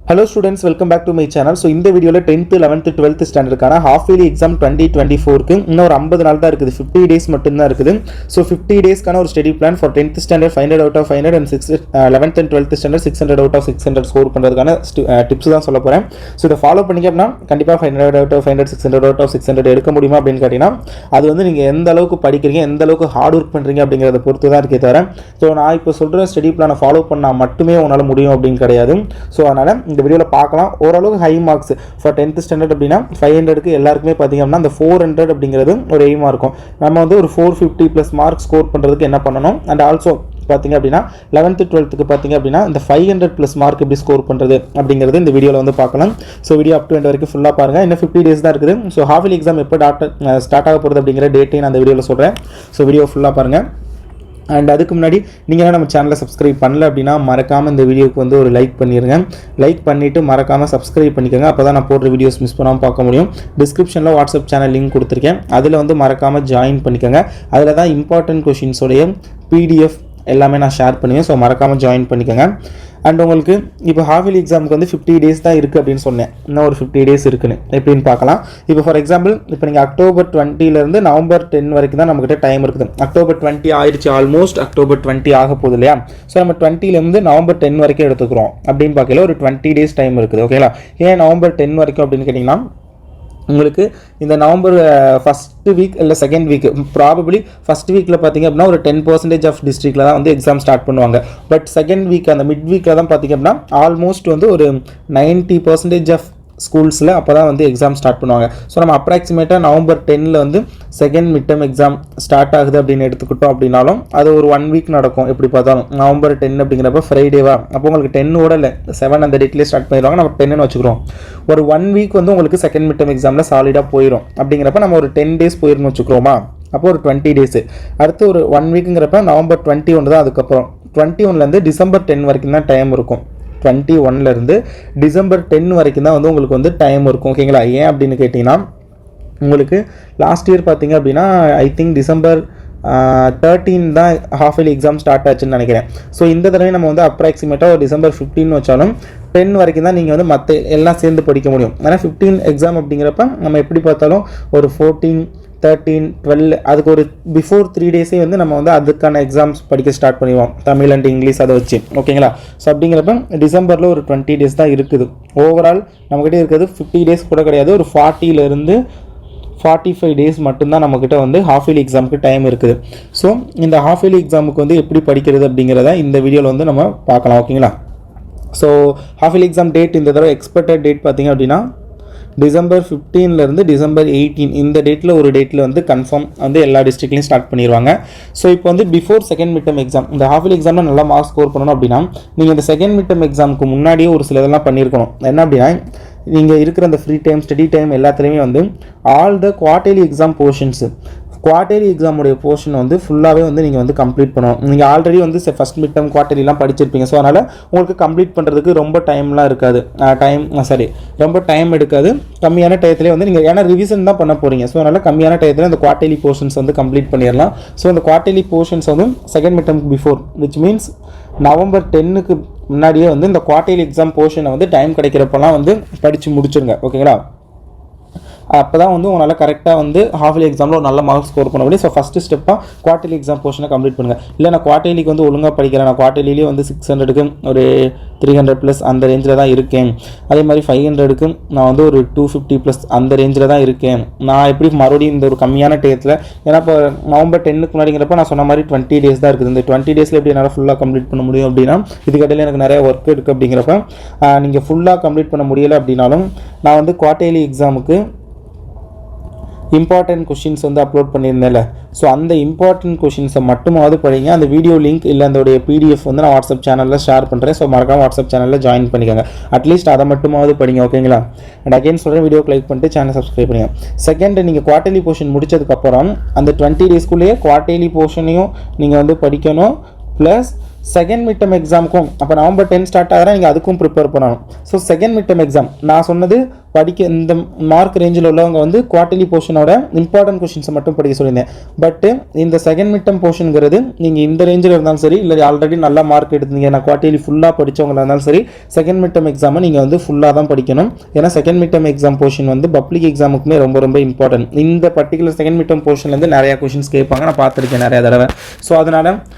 Hello students, welcome back to my channel. So இந்த வீடியோல 10th 11th 12th ஸ்டாண்டர்டுக்கான half yearly exam 2024 க்கு இன்னும் ஒரு 50 நாள் தான் இருக்குது. 50 days மட்டும் தான் இருக்குது. So 50 daysக்கான ஒரு study plan for 10th standard 500 out of 500 and 11th and 12th standard 600 out of 600 score பண்றதுக்கான டிப்ஸ் தான் சொல்ல போறேன். So இத ஃபாலோ பண்ணீங்க அப்படினா கண்டிப்பா 500 out of 500 600 out of 600 எடுக்க முடியுமா அப்படினு கேட்டினா அது வந்து நீங்க எந்த அளவுக்கு படிக்கிறீங்க, எந்த அளவுக்கு ஹார்ட் வர்க் பண்றீங்க அப்படிங்கறத பொறுத்து தான் இருக்கே தவிர சோ நான் இப்போ சொல்ற ஸ்டடி பிளானை ஃபாலோ பண்ணா மட்டுமே உங்களால முடியும் அப்படினு கிடையாது. சோ அதனால இந்த வீடியோல பார்க்கலாம். ஓரளவுக்கு high marks for 10th standard அப்படினா 500 க்கு எல்லாருக்குமே பாத்தீங்க அப்படினா அந்த 400 அப்படிங்கிறது ஒரு எய்மா இருக்கும். நம்ம வந்து ஒரு 450 பிளஸ் மார்க் ஸ்கோர் பண்றதுக்கு என்ன பண்ணணும் அண்ட் ஆல்சோ பாத்தீங்க அப்படினா 11th 12th க்கு பாத்தீங்க அப்படினா இந்த 500 பிளஸ் மார்க் எப்படி ஸ்கோர் பண்றது அப்படிங்கிறது இந்த வீடியோல வந்து பார்க்கலாம். So video up to end வரைக்கும் ஃபுல்லா பாருங்க. இன்னும் 50 டேஸ் தான் இருக்குது. சோ ஹாஃப் இயர்லி எக்ஸாம் எப்போ ஸ்டார்ட் ஆக போறது அப்படிங்கிற டேட்டை நான் இந்த வீடியோல சொல்றேன். சோ வீடியோ ஃபுல்லா பாருங்க. அண்ட் அதுக்கு முன்னாடி நீங்கள் நம்ம சேனலை சப்ஸ்கிரைப் பண்ணல அப்படின்னா மறக்காமல் இந்த வீடியோக்கு வந்து ஒரு லைக் பண்ணிடுங்க. லைக் பண்ணிவிட்டு மறக்காமல் சப்ஸ்கிரைப் பண்ணிக்கோங்க. அப்போ தான் நான் போடுற வீடியோஸ் மிஸ் பண்ணாமல் பார்க்க முடியும். டிஸ்கிரிப்ஷனில் வாட்ஸ்அப் சேனல் லிங்க் கொடுத்துருக்கேன். அதில் வந்து மறக்காமல் ஜாயின் பண்ணிக்கோங்க. அதில் தான் இம்பார்ட்டன்ட் கொஷின்ஸோடைய பிடிஎஃப் எல்லாமே நான் ஷேர் பண்ணுவேன். ஸோ மறக்காமல் ஜாயின் பண்ணிக்கோங்க. அண்ட் உங்களுக்கு இப்போ ஹாஃப் இயர்லி எக்ஸாமுக்கு வந்து 50 டேஸ் தான் இருக்குது அப்படின்னு சொன்னேன். இன்னும் ஒரு 50 டேஸ் இருக்குன்னு எப்படின்னு பார்க்கலாம். இப்போ ஃபார் எக்ஸாம்பிள் இப்போ நீங்கள் அக்டோபர் 20லேருந்து நவம்பர் 10 வரைக்கும் தான் நம்மகிட்ட டைம் இருக்குது. அக்டோபர் 20 ஆயிடுச்சு, ஆல்மோஸ்ட் அக்டோபர் 20 ஆக போகுது இல்லையா? ஸோ நம்ம 20லேருந்து நவம்பர் 10 வரைக்கும் எடுத்துக்கிறோம் அப்படின்னு பார்க்கல. ஒரு 20 டேஸ் டைம் இருக்குது. ஓகேங்களா? ஏன் நவம்பர் 10 வரைக்கும் அப்படின்னு கேட்டிங்கன்னா உங்களுக்கு இந்த நவம்பர் ஃபஸ்ட்டு வீக் இல்லை செகண்ட் வீக் ப்ராபபிளி ஃபஸ்ட் வீக்கில் பார்த்தீங்க அப்படின்னா ஒரு 10% ஆஃப் டிஸ்ட்ரிக்டில் தான் வந்து எக்ஸாம் ஸ்டார்ட் பண்ணுவாங்க. பட் செகண்ட் வீக் அந்த மிட் வீக்கில் தான் பார்த்தீங்க அப்படின்னா ஆல்மோஸ்ட் வந்து ஒரு 90% ஆஃப் ஸ்கூல்ஸில் அப்போ தான் வந்து எக்ஸாம் ஸ்டார்ட் பண்ணுவாங்க. ஸோ நம்ம அப்ராக்சிமேட்டாக நவம்பர் 10ல் வந்து second mid term exam start ஆகுது அப்படின்னு எடுத்துக்கிட்டோம் அப்படின்னாலும் அது ஒரு 1 வீக் நடக்கும். எப்படி பார்த்தாலும் நவம்பர் 10 அப்படிங்கிறப்ப ஃப்ரைடேவா, அப்போ உங்களுக்கு 10 இல்லை 7 அந்த டேட்லேயே ஸ்டார்ட் பண்ணிடுவாங்க. நம்ம 10ன்னு வச்சுக்கிறோம். ஒரு 1 வீக் வந்து உங்களுக்கு செகண்ட் மிட் டர்ம் எக்ஸாமில் சாலிடாக போயிடும். அப்படிங்கிறப்ப நம்ம ஒரு 10 டேஸ் போயிடணும்னு வச்சுக்கிறோமா? அப்போ ஒரு 20 டேஸு. அடுத்து ஒரு 1 வீக்குங்கிறப்ப நவம்பர் 21 தான். அதுக்கப்புறம் 21லேருந்து டிசம்பர் 10 வரைக்கும் தான் டைம் இருக்கும். 21லேருந்து டிசம்பர் 10 வரைக்கும் தான் வந்து உங்களுக்கு வந்து டைம் இருக்கும். ஓகேங்களா? ஏன் அப்படின்னு கேட்டிங்கன்னா உங்களுக்கு லாஸ்ட் இயர் பார்த்தீங்க அப்படின்னா ஐ திங்க் டிசம்பர் 13 தான் ஹாஃப் இயர்லி எக்ஸாம் ஸ்டார்ட் ஆச்சுன்னு நினைக்கிறேன். ஸோ இந்த தடவை நம்ம வந்து அப்ராக்சிமேட்டாக ஒரு டிசம்பர் 15 வச்சாலும் 10 வரைக்கும் தான் நீங்கள் வந்து மற்ற எல்லாம் சேர்ந்து படிக்க முடியும். ஆனால் 15 எக்ஸாம் அப்படிங்கிறப்ப நம்ம எப்படி பார்த்தாலும் ஒரு 14 13 12 அதுக்கு ஒரு பிஃபோர் 3 டேஸே வந்து நம்ம வந்து அதுக்கான எக்ஸாம்ஸ் படிக்க ஸ்டார்ட் பண்ணிடுவோம். தமிழ் அண்ட் இங்கிலீஷ் அதை வச்சு. ஓகேங்களா? ஸோ அப்படிங்கிறப்ப டிசம்பரில் ஒரு 20 டேஸ் தான் இருக்குது. ஓவரால் நம்மக்கிட்ட இருக்கிறது 50 டேஸ் கூட கிடையாது. ஒரு 40லேருந்து 45 டேஸ் மட்டும்தான் நம்மக்கிட்ட வந்து ஹாஃப் இயர்லி எக்ஸாமுக்கு டைம் இருக்குது. ஸோ இந்த ஹாஃப் இயர்லி எக்ஸாமுக்கு வந்து எப்படி படிக்கிறது அப்படிங்கிறத இந்த வீடியோவில் வந்து நம்ம பார்க்கலாம். ஓகேங்களா? So half yearly exam date இந்த தடவை எக்ஸ்பெக்டட் டேட் பார்த்தீங்க அப்படின்னா டிசம்பர் 15லேருந்து டிசம்பர் 18 இந்த டேட்டில் ஒரு டேட்டில் வந்து கன்ஃபார்ம் வந்து எல்லா டிஸ்ட்ரிக்ட்லையும் ஸ்டார்ட் பண்ணிடுவாங்க. ஸோ இப்போ வந்து before second mid term exam இந்த ஹாஃப் இயர்லி எக்ஸாமில் நல்லா மார்க் ஸ்கோர் பண்ணணும் அப்படின்னா நீங்கள் இந்த செகண்ட் மிட் டர்ம் எக்ஸாமுக்கு முன்னாடியே ஒரு சில இதெல்லாம் பண்ணியிருக்கணும். என்ன அப்படின்னா நீங்கள் இருக்கிற அந்த ஃப்ரீ டைம் ஸ்டடி டைம் எல்லாத்துலேயுமே வந்து all the quarterly exam portions quarterly எக்ஸாமுடைய போர்ஷன் வந்து ஃபுல்லாகவே வந்து நீங்கள் வந்து கம்ப்ளீட் பண்ணணும். நீங்கள் ஆல்ரெடி வந்து ஃபஸ்ட் மிட் டர்ம் குவார்டர்லிலாம் படிச்சிருப்பீங்க. ஸோ அதனால் உங்களுக்கு கம்ப்ளீட் பண்ணுறதுக்கு ரொம்ப டைம்லாம் இருக்காது. ரொம்ப டைம் எடுக்காது. கம்மியான டயத்துலேயே வந்து நீங்கள் ஏன்னா ரிவிஷன் தான் பண்ண போகிறீங்க. ஸோ அதனால் கம்மியான டயத்தில் இந்த குவார்டர்லி போர்ஷன்ஸ் வந்து கம்ப்ளீட் பண்ணிடலாம். ஸோ இந்த குவார்டர்லி போர்ஷன்ஸ் வந்து second mid term before which means November 10க்கு முன்னாடியே வந்து இந்த குவார்டர்லி எக்ஸாம் போர்ஷனை வந்து டைம் கிடைக்கிறப்பெல்லாம் வந்து படித்து முடிச்சிருங்க. ஓகேங்களா? அப்போ தான் வந்து உங்களால் கரெக்டாக வந்து ஹாஃப் இயர்லி எக்ஸாமில் ஒரு நல்ல மார்க் ஸ்கோர் பண்ண முடியும். ஸோ ஃபஸ்ட்டு ஸ்டெப்பாக குவார்டர்லி எக்ஸாம் போர்ஷனை கம்ப்ளீட் பண்ணுங்கள். இல்லை நான் குவார்டர்லிக்கு வந்து ஒழுங்காக படிக்கிறேன், நான் குவார்டர்லிலேயே வந்து 600க்கு ஒரு 300 ப்ளஸ் அந்த ரேஞ்சில் தான் இருக்கேன், அதே மாதிரி 500க்கு நான் வந்து ஒரு 250 ப்ளஸ் அந்த ரேஞ்சில் தான் இருக்கேன், நான் எப்படி மறுபடியும் இந்த ஒரு கம்மியான டயத்தில் ஏன்னா இப்போ நவம்பர் 10க்கு முன்னாடிங்கிறப்ப நான் சொன்ன மாதிரி 20 டேஸ் தான் இருக்குது. இந்த 20 டேஸில் எப்படி என்னால் ஃபுல்லாக கம்ப்ளீட் பண்ண முடியும் அப்படின்னா இதுக்கடையில் எனக்கு நிறைய ஒர்க் இருக்குது. அப்படிங்கிறப்ப நீங்கள் ஃபுல்லாக கம்ப்ளீட் பண்ண முடியலை அப்படின்னாலும் நான் வந்து குவார்டர்லி எக்ஸாமுக்கு இம்பார்ட்டன்ட் கொஷின்ஸ் வந்து அப்லோட் பண்ணியிருந்தேன்ல, ஸோ அந்த இம்பார்ட்டன்ட் கொஷின்ஸை மட்டுமாவது படிங்க. அந்த வீடியோ லிங்க் இல்லை அதோடைய பிடிஎஃப் வந்து நான் வாட்ஸ்அப் சேனலில் ஷேர் பண்ணுறேன். ஸோ மறக்காம வாட்ஸ்அப் சேனலில் ஜாயின் பண்ணிக்கோங்க. அட்லீஸ்ட் அதை மட்டுமாவது படிங்க. ஓகேங்களா? அண்ட் அகைன் சொல்கிறேன், வீடியோ லைக் பண்ணிட்டு சேனல் சப்ஸ்கிரைப் பண்ணுங்க. செகண்ட், நீங்கள் குவார்டர்லி போர்ஷன் முடிச்சதுக்கப்புறம் அந்த 20 டேஸ்க்குள்ளேயே குவார்டர்லி போர்ஷனையும் நீங்கள் வந்து படிக்கணும். ப்ளஸ் செகண்ட் மிட் டர்ம் எக்ஸாமுக்கும் அப்போ நவம்பர் 10 ஸ்டார்ட் ஆகிறா நீங்கள் அதுக்கும் ப்ரிப்பேர் பண்ணணும். So second mid term exam நான் சொன்னது படிக்க இந்த மார்க் ரேஞ்சில் உள்ளவங்க வந்து குவார்ட்டர்லி போர்ஷனோட இம்பார்ட்டன்ட் கொஷின்ஸை மட்டும் படிக்க சொல்லியிருந்தேன். பட்டு இந்த செகண்ட் மிட் டர்ம் போர்ஷனுங்கிறது நீங்கள் இந்த ரேஞ்சில் இருந்தாலும் சரி, இல்லை ஆல்ரெடி நல்லா மார்க் எடுத்தீங்க, நான் குவார்ட்டர்லி ஃபுல்லாக படித்தவங்களா இருந்தாலும் சரி, செகண்ட் மிட் டர்ம் எக்ஸாமை நீங்கள் வந்து ஃபுல்லாக தான் படிக்கணும். ஏன்னா second mid term exam portion வந்து பப்ளிக் எக்ஸாமுக்குமே ரொம்ப ரொம்ப இம்பார்ட்டன்ட். இந்த பர்டிகுலர் செகண்ட் மிட் டர்ம் போர்ஷன்லேருந்து நிறையா கொஷின்ஸ் கேட்பாங்க, நான் பார்த்துருக்கேன் நிறையா தடவை. ஸோ அதனால்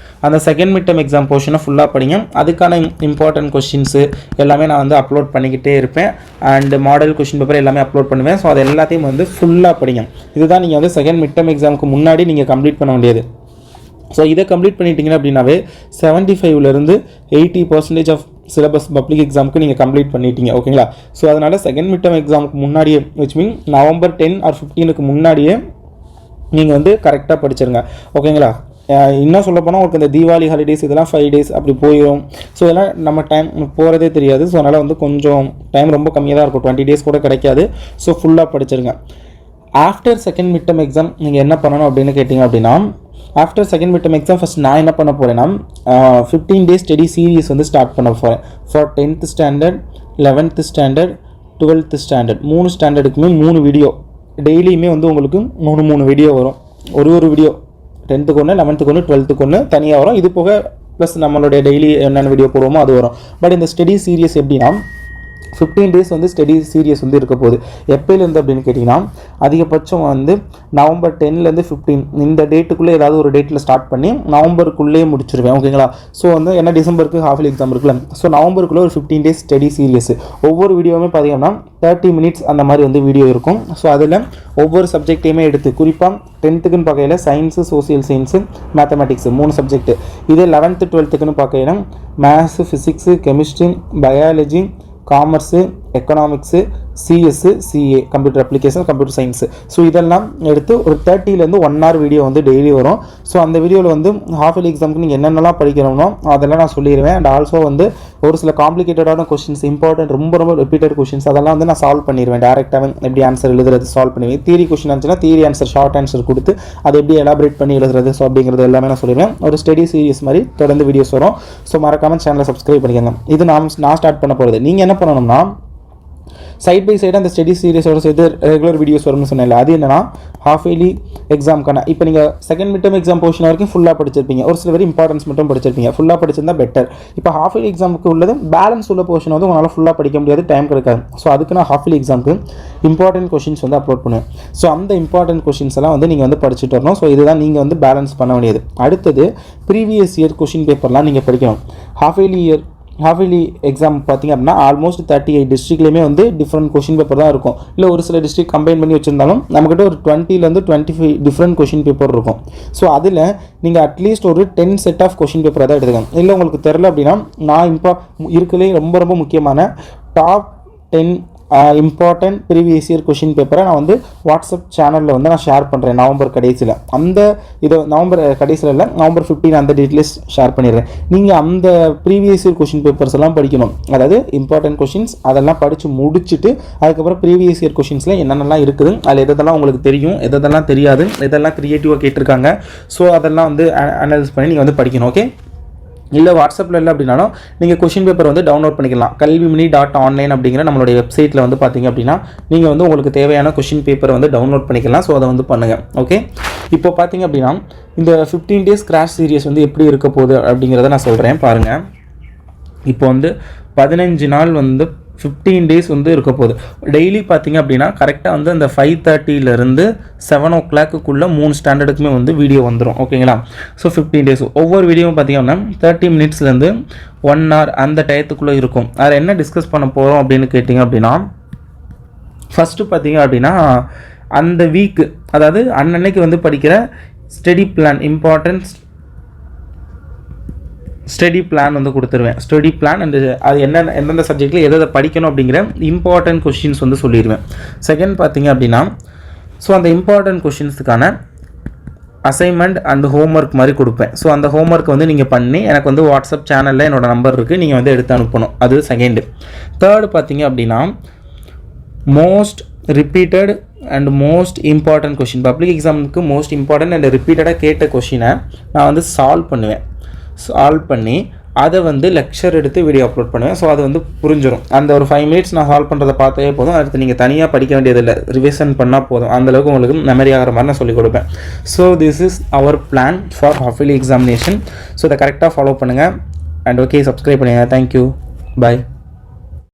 அந்த செகண்ட் மிட் டர்ம் எக்ஸாம் போர்ஷனை ஃபுல்லாக படிங்க. அதுக்கான இம்பார்ட்டன்ட் கொஷின்ஸு எல்லாமே நான் வந்து அப்லோட் பண்ணிக்கிட்டே இருப்பேன். அண்ட் மாடல் கொஷின் பேப்பர் எல்லாமே அப்லோட் பண்ணுவேன். ஸோ அது எல்லாத்தையும் வந்து ஃபுல்லாக படிங்க. இதுதான் நீங்கள் வந்து செகண்ட் மிட் டர்ம் எக்ஸாமுக்கு முன்னாடி நீங்கள் கம்ப்ளீட் பண்ண வேண்டியது. ஸோ இதை கம்ப்ளீட் பண்ணிட்டீங்க அப்படின்னாவே 75லேருந்து 80% ஆஃப் சிலபஸ் பப்ளிக் எக்ஸாமுக்கு நீங்கள் கம்ப்ளீட் பண்ணிட்டீங்க. ஓகேங்களா? ஸோ அதனால் செகண்ட் மிட் டர்ம் எக்ஸாமுக்கு முன்னாடியே, விச் மீன் நவம்பர் 10 or 15க்கு முன்னாடியே நீங்கள் வந்து கரெக்டாக படிச்சிருங்க. ஓகேங்களா? இன்னும் சொல்ல போனால் உங்களுக்கு இந்த தீபாவளி ஹாலிடேஸ் இதெல்லாம் 5 days அப்படி போயிடும். ஸோ இதெல்லாம் நம்ம டைம் போகிறதே தெரியாது. ஸோ அதனால் வந்து கொஞ்சம் டைம் ரொம்ப கம்மியாக தான் இருக்கும், 20 days கூட கிடைக்காது. ஸோ ஃபுல்லாக படிச்சிருங்க. After second mid term exam நீங்கள் என்ன பண்ணணும் அப்படின்னு கேட்டிங்க அப்படின்னா, after second mid term exam first நான் என்ன பண்ண போகிறேன்னா 15 days ஸ்டடி சீரீஸ் வந்து ஸ்டார்ட் பண்ண போகிறேன். For 10th standard, 11th standard, 12th standard 3 ஸ்டாண்டர்டுக்குமே 3 வீடியோ டெய்லியுமே வந்து உங்களுக்கு 3 வீடியோ வரும். ஒரு வீடியோ 10th 1, 11th 1, 12th 1 தனியாக வரும். இது போக ப்ளஸ் நம்மளுடைய டெய்லி என்னென்ன வீடியோ போடுவோமோ அது வரும். பட் இந்த ஸ்டடி சீரியஸ் எப்படின்னா 15 days வந்து ஸ்டடி சீரியஸ் வந்து இருக்க போகுது. எப்போலேருந்து அப்படின்னு கேட்டிங்கன்னா அதிகபட்சம் வந்து நவம்பர் 10லேருந்து 15 இந்த டேட்டுக்குள்ளே ஏதாவது ஒரு டேட்டில் ஸ்டார்ட் பண்ணி நவம்பருக்குள்ளேயே முடிச்சிருவேன். ஓகேங்களா? ஸோ வந்து என்ன டிசம்பருக்கு ஹாஃப்லி எக்ஸாம் இருக்குல்ல, ஸோ நவம்பருக்குள்ளே ஒரு 15 days ஸ்டடி சீரியஸ். ஒவ்வொரு வீடியோவுமே பார்த்தீங்கன்னா 30 minutes அந்த மாதிரி வந்து வீடியோ இருக்கும். ஸோ அதில் ஒவ்வொரு சப்ஜெக்டையுமே எடுத்து, குறிப்பாக 10th பார்க்கையில் science, social science, mathematics 3 subject. இதே 11th 12th பார்க்கையில் maths, physics, chemistry, biology, commerce, economics, CS, CA, computer application, computer science. So இதெல்லாம் எடுத்து ஒரு 30லேருந்து 1 hour வீடியோ வந்து டெய்லி வரும். ஸோ அந்த வீடியோவில் வந்து ஹாஃப்லி எக்ஸாமுக்கு நீங்கள் என்னென்னலாம் படிக்கணுமோ அதெல்லாம் நான் சொல்லிடுவேன். அண்ட் ஆல்சோ வந்து ஒரு சில காம்ப்ளிகேட்டடான கொஷின்ஸ், இம்பார்ட்டன்ட் ரொம்ப ரிப்பீட்டட் கொஷின்ஸ் அதெல்லாம் வந்து நான் சால்வ் பண்ணிடுவேன். டேரெக்டாக எப்படி ஆன்சர் எழுதுறது சால்வ் பண்ணுவேன். தியரி கொஷின் இருந்துச்சுன்னா தியரி ஆன்சர், ஷார்ட் ஆன்சர் கொடுத்து அதை எப்படி எலாபரேட் பண்ணி எழுதுறது, ஸோ அப்படிங்கிறது எல்லாமே நான் சொல்லிடுவேன். ஒரு ஸ்டடி சீரியஸ் மாதிரி தொடர்ந்து வீடியோஸ் வரும். ஸோ மறக்காமல் சேனலை சப்ஸ்கிரைப் பண்ணிக்கோங்க. இது நான் ஸ்டார்ட் பண்ண போகிறது. நீங்கள் என்ன பண்ணணும்னா சைட் பை சைடு அந்த ஸ்டடி சீரியஸோட சேர்த்து ரெகுலர் வீடியோஸ் வரும்னு சொன்னேன். அது என்னன்னா ஹாஃப் இயர்லி எக்ஸாம்க்கான இப்போ நீங்கள் second mid term exam portion வரைக்கும் ஃபுல்லாக படிச்சிருப்பீங்க. ஒரு சில பேர் இம்பார்ட்டன்ஸ் மட்டும் படிச்சிருப்பீங்க. ஃபுல்லாக படிச்சிருந்தா பெட்டர். இப்போ ஹாஃப் இயர்லி எக்ஸாமுக்கு உள்ளது பேலன்ஸ் உள்ள போர்ஷன் வந்து உங்களால் ஃபுல்லாக படிக்க முடியாது, டைம் கிடைக்காது. ஸோ அதுக்கு நான் ஹாஃப் இயர்லி எக்ஸாமுக்கு இம்பார்ட்டன்ட் கொஷின்ஸ் வந்து அப்லோட் பண்ணுவேன். ஸோ அந்த இம்பார்ட்டன்ட் கொஷின்ஸ் எல்லாம் வந்து நீங்கள் வந்து படிச்சுட்டு வரணும். ஸோ இதுதான் நீங்கள் வந்து பேலன்ஸ் பண்ண வேண்டியது. அடுத்தது ப்ரீவியஸ் இயர் கொஷின் பேப்பர்லாம் நீங்கள் படிக்கணும். ஹாஃப் இயர்லி எக்ஸாம் பார்த்திங்க அப்படின்னா ஆல்மோஸ்ட் 38 டிஸ்ட்ரிக்ட்லேயுமே வந்து டிஃப்ரெண்ட் கொஷின் பேப்பர் தான் இருக்கும். இல்லை ஒரு சில டிஸ்ட்ரிக்ட் கம்பைன் பண்ணி வச்சுருந்தாலும் நம்மக்கிட்ட ஒரு 20லேருந்து 25 டிஃப்ரெண்ட் கொஷின் பேப்பர் இருக்கும். ஸோ அதில் நீங்கள் அட்லீஸ்ட் ஒரு 10 செட் ஆஃப் கொஷின் பேப்பரை தான் எடுத்துக்கணும். இல்லை உங்களுக்கு தெரில அப்படின்னா நான் இருக்கிறதுலே ரொம்ப முக்கியமான top 10 important previous year question பேப்பரை நான் வந்து வாட்ஸ்அப் சேனலில் வந்து நான் ஷேர் பண்ணுறேன் நவம்பர் கடைசியில். அந்த இதை நவம்பர் கடைசியில் இல்லை, நவம்பர் 15 அந்த டேட்லேயே ஷேர் பண்ணிடுறேன். நீங்கள் அந்த ப்ரீவியஸ் இயர் கொஷின் பேப்பர்ஸ் எல்லாம் படிக்கணும். அதாவது இம்பார்ட்டன்ட் கொஷின்ஸ் அதெல்லாம் படித்து முடிச்சுட்டு அதுக்கப்புறம் ப்ரீவியஸ் இயர் கொஷின்ஸில் என்னென்னலாம் இருக்குது, அதில் எதெல்லாம் உங்களுக்கு தெரியும், எதெல்லாம் தெரியாது, எதெல்லாம் க்ரியேட்டிவாக கேட்டிருக்காங்க, ஸோ அதெல்லாம் வந்து அனலைஸ் பண்ணி நீங்கள் வந்து படிக்கணும். ஓகே? இல்லை வாட்ஸ்அப்பில் இல்லை அப்படின்னாலும் நீங்கள் கொஷின் பேப்பர் வந்து டவுன்லோட் பண்ணிக்கலாம். kalvimini.online அப்படிங்கிற நம்மளுடைய வெப்சைட்டில் வந்து பார்த்தீங்க அப்படின்னா நீங்கள் வந்து உங்களுக்கு தேவையான கொஷின் பேப்பரை வந்து டவுன்லோட் பண்ணிக்கலாம். ஸோ அதை வந்து பண்ணுங்கள். ஓகே? இப்போ பார்த்தீங்க அப்படின்னா இந்த 15 days கிராஷ் சீரியஸ் வந்து எப்படி இருக்க போகுது அப்படிங்கிறத நான் சொல்கிறேன் பாருங்கள். இப்போ வந்து 15 நாள் வந்து 15 days வந்து இருக்க போகுது. டெய்லி பார்த்தீங்க அப்படின்னா கரெக்டாக வந்து அந்த 5:30லேருந்து 7 o'clock 3 ஸ்டாண்டர்டுக்குமே வந்து வீடியோ வந்துடும். ஓகேங்களா? ஸோ 15 days ஒவ்வொரு வீடியோவும் பார்த்தீங்க அப்படின்னா 30 minutesலேருந்து 1 hour அந்த டயத்துக்குள்ளே இருக்கும். அதில் என்ன டிஸ்கஸ் பண்ண போகிறோம் அப்படின்னு கேட்டிங்க அப்படின்னா, ஃபஸ்ட்டு பார்த்தீங்க அப்படின்னா அந்த வீக்கு, அதாவது அன்னன்னைக்கு வந்து படிக்கிற study plan, importance study plan வந்து கொடுத்துருவேன். ஸ்டடி பிளான் அண்ட் அது எந்தெந்த சப்ஜெக்டில் எதை படிக்கணும் அப்படிங்கிற இம்பார்ட்டன்ட் கொஷின்ஸ் வந்து சொல்லிடுவேன். செகண்ட் பார்த்தீங்க அப்படின்னா ஸோ அந்த இம்பார்ட்டன்ட் கொஷின்ஸுக்கான அசைன்மெண்ட் அண்ட் ஹோம்ஒர்க் மாதிரி கொடுப்பேன். ஸோ அந்த ஹோம்ஒர்க் வந்து நீங்கள் பண்ணி எனக்கு வந்து வாட்ஸ்அப் சேனலில் என்னோடய நம்பர் இருக்குது, நீங்கள் வந்து எடுத்து அனுப்பணும். அது செகண்டு. தேர்டு பார்த்தீங்க அப்படின்னா most repeated and most important question, public எக்ஸாமுக்கு மோஸ்ட் இம்பார்ட்டன்ட் அண்ட் ரிப்பீட்டடாக கேட்ட கொஷினை நான் வந்து சால்வ் பண்ணுவேன். சால்வ் பண்ணி அதை வந்து லெக்சர் எடுத்து வீடியோ அப்லோட் பண்ணுவேன். ஸோ அது வந்து புரிஞ்சிடும். அந்த ஒரு 5 மினிட்ஸ் நான் சால்வ் பண்ணுறதை பார்த்தாலே போதும். அடுத்து நீங்கள் தனியாக படிக்க வேண்டியதில்லை, ரிவிஷன் பண்ணால் போதும். அந்தளவுக்கு உங்களுக்கு மெமரி ஆகிற மாதிரி நான் சொல்லிக் கொடுப்பேன். So this is our plan for half yearly examination. So இதை கரெக்டாக ஃபாலோ பண்ணுங்கள். அண்ட் ஓகே, சப்ஸ்கிரைப் பண்ணுங்கள். தேங்க்யூ, பாய்.